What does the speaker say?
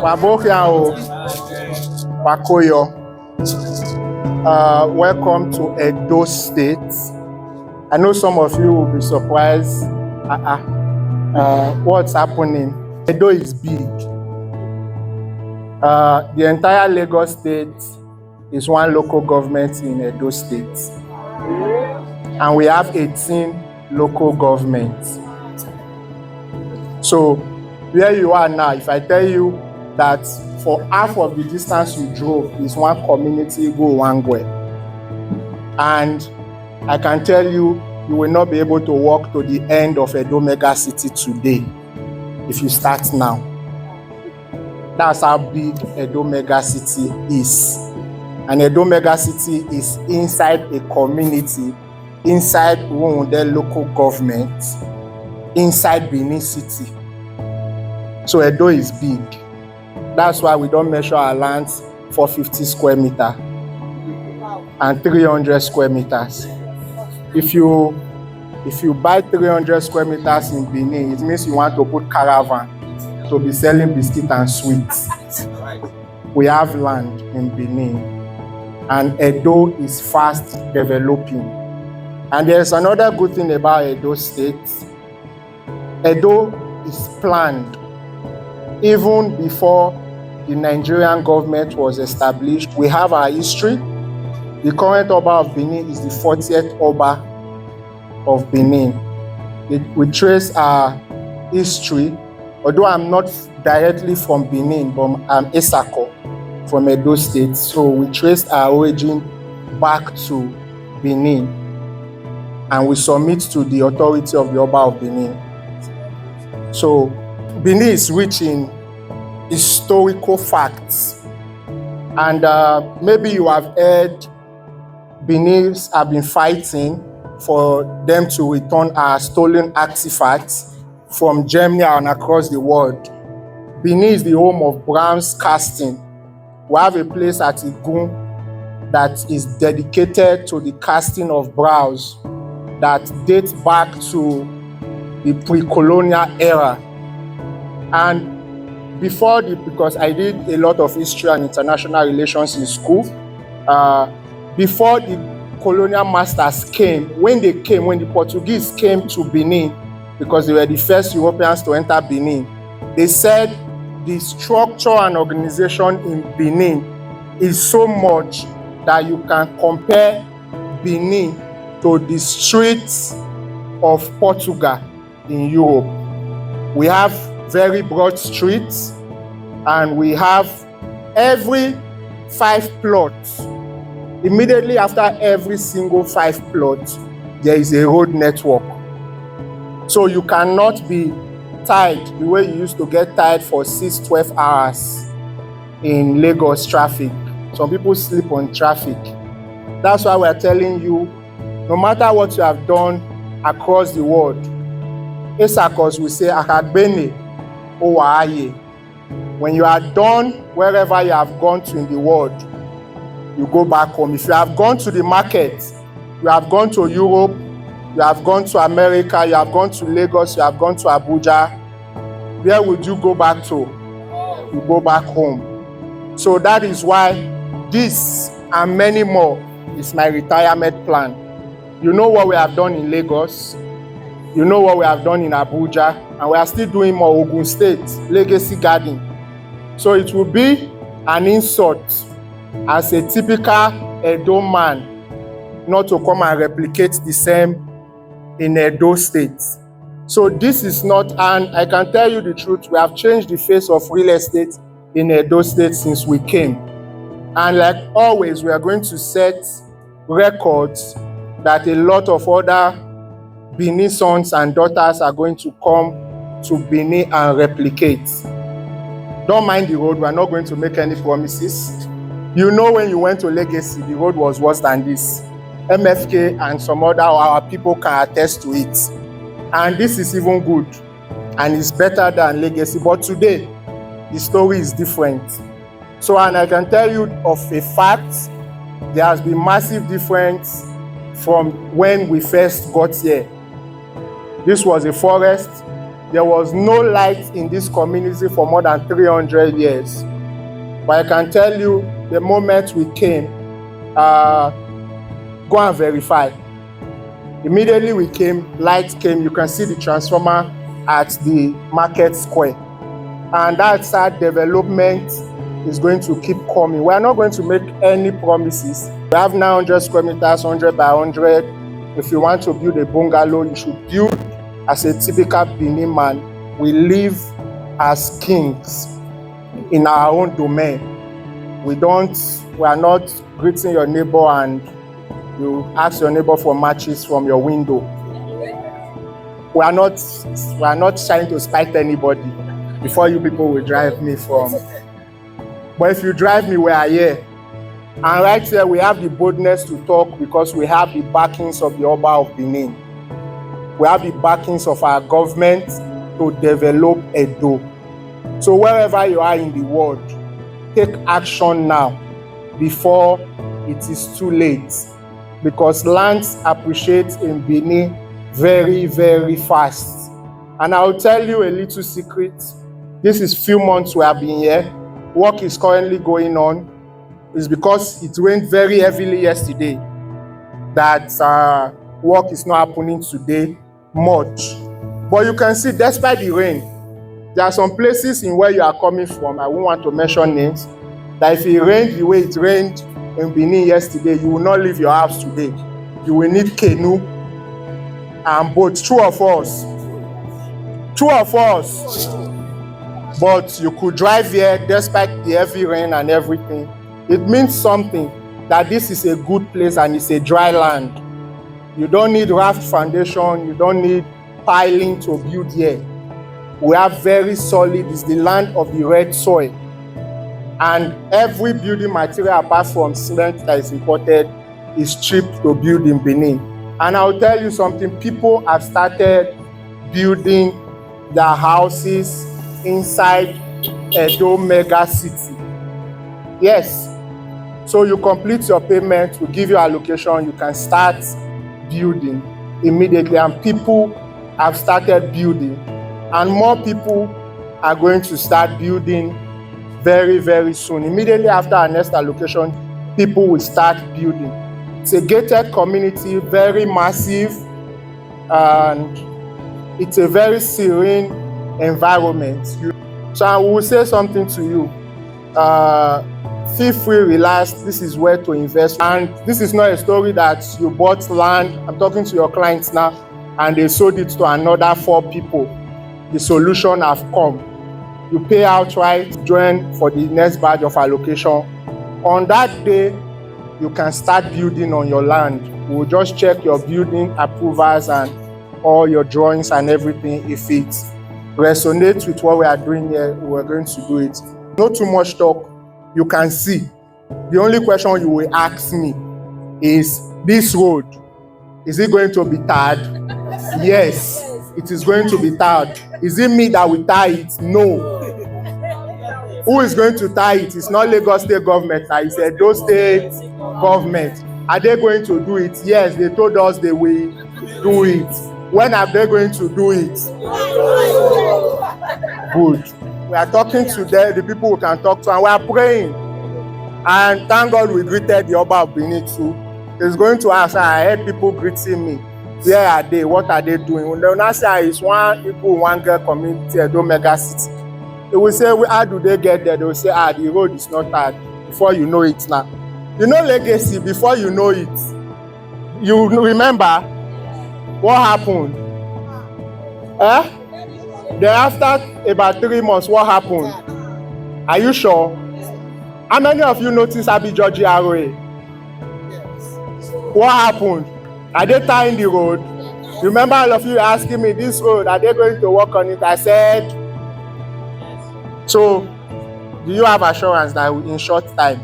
Wabokiao, Wakoyo. Welcome to Edo State. I know some of you will be surprised. What's happening? Edo is big. The entire Lagos State is one local government in Edo State. And we have 18 local governments. So where you are now, if I tell you that for half of the distance you drove is one community, go one way. And I can tell you, you will not be able to walk to the end of Edo Mega City today if you start now. That's how big Edo Mega City is. And Edo Mega City is inside a community, inside their local government, inside Benin City. So Edo is big. That's why we don't measure our lands for 50 square meters and 300 square meters. If you buy 300 square meters in Benin, it means you want to put caravan to be selling biscuit and sweets. We have land in Benin, and Edo is fast developing. And there's another good thing about Edo State. Edo is planned. Even before the Nigerian government was established, we have our history. The current Oba of Benin is the 40th Oba of Benin. We trace our history, although I'm not directly from Benin, but I'm Esako from Edo State. So we trace our origin back to Benin, and we submit to the authority of the Oba of Benin. So Benin is rich in historical facts, and maybe you have heard Benis have been fighting for them to return our stolen artifacts from Germany and across the world. Benin is the home of bronze casting. We have a place at Igun that is dedicated to the casting of bronze that dates back to the pre-colonial era. And because I did a lot of history and international relations in school, before the colonial masters came, when the Portuguese came to Benin, because they were the first Europeans to enter Benin, they said the structure and organization in Benin is so much that you can compare Benin to the streets of Portugal in Europe. We have very broad streets, and we have every 5 plots. Immediately after every single 5 plots, there is a road network. So you cannot be tied the way you used to get tied for 6-12 hours in Lagos traffic. Some people sleep on traffic. That's why we're telling you, no matter what you have done across the world, Esakos will say, Akagbene, Owaye. When you are done wherever you have gone to in the world, you go back home. If you have gone to the market, you have gone to Europe, you have gone to America, you have gone to Lagos, you have gone to Abuja, where would you go back to? You go back home. So that is why this and many more is my retirement plan. You know what we have done in Lagos, you know what we have done in Abuja, and we are still doing more. Ogun State, Legacy Garden. So it will be an insult as a typical Edo man not to come and replicate the same in Edo State. So this is not, and I can tell you the truth, we have changed the face of real estate in Edo State since we came. And like always, we are going to set records that a lot of other Benin sons and daughters are going to come to Benin and replicate. Don't mind the road, we are not going to make any promises. You know, when you went to Legacy, the road was worse than this. MFK and some other our people can attest to it. And this is even good, and it's better than Legacy. But today, the story is different. So, and I can tell you of a fact, there has been massive difference from when we first got here. This was a forest, There was no light in this community for more than 300 years. But I can tell you, the moment we came, go and verify. Immediately we came, light came. You can see the transformer at the market square. And that's how development is going to keep coming. We are not going to make any promises. We have 900 square meters, 100 by 100. If you want to build a bungalow, you should build as a typical Benin man. We live as kings in our own domain. We are not greeting your neighbor and you ask your neighbor for matches from your window. We are not trying to spite anybody before you people will drive me from. But if you drive me, we are here. And right here, we have the boldness to talk because we have the backings of the Oba of Benin. We have the backings of our government to develop Edo. So wherever you are in the world, take action now before it is too late. Because lands appreciate in Benin very, very fast. And I'll tell you a little secret. This is few months we have been here. Work is currently going on. It's because it rained very heavily yesterday that work is not happening today much. But you can see, despite the rain, there are some places in where you are coming from, I won't want to mention names, that if it rained the way it rained in Benin yesterday, you will not leave your house today. You will need canoe and boat. Two of us. But you could drive here despite the heavy rain and everything. It means something that this is a good place and it's a dry land. You don't need raft foundation, you don't need piling to build here. We are very solid. It's the land of the red soil. And every building material apart from cement that is imported is cheap to build in Benin. And I'll tell you something, people have started building their houses inside Edo Mega City. Yes. So you complete your payment, we give you a location, you can start building immediately. And people have started building. And more people are going to start building very, very soon. Immediately after our next allocation, people will start building. It's a gated community, very massive, and it's a very serene environment. So I will say something to you. Feel free, relax. This is where to invest. And this is not a story that you bought land. I'm talking to your clients now, and they sold it to another 4 people. The solution have come. You pay outright, join for the next batch of allocation. On that day, you can start building on your land. We'll just check your building approvals and all your drawings and everything. If it resonates with what we are doing here, we're going to do it. Not too much talk. You can see. The only question you will ask me is, this road, is it going to be tarred? Yes, it is going to be tarred. Is it me that will tar it? No. Who is going to tar it? It's not Lagos State government. It's Edo State government. Are they going to do it? Yes, they told us they will do it. When are they going to do it? Good. We are talking to the people who can talk to, and we are praying. And thank God we greeted the Oba of Benin too. He's going to ask, I heard people greeting me. Where are they? What are they doing? When they now say it's one equal, one girl community, Edo Mega City. They will say, how do they get there? They will say, the road is not hard. Before you know it now. You know legacy, before you know it. You remember what happened? Then after about 3 months, what happened? Are you sure? How many of you noticed Abi Georgie Aroe? What happened? Are they tying the road? Remember all of you asking me, this road, are they going to work on it? I said, so do you have assurance that in short time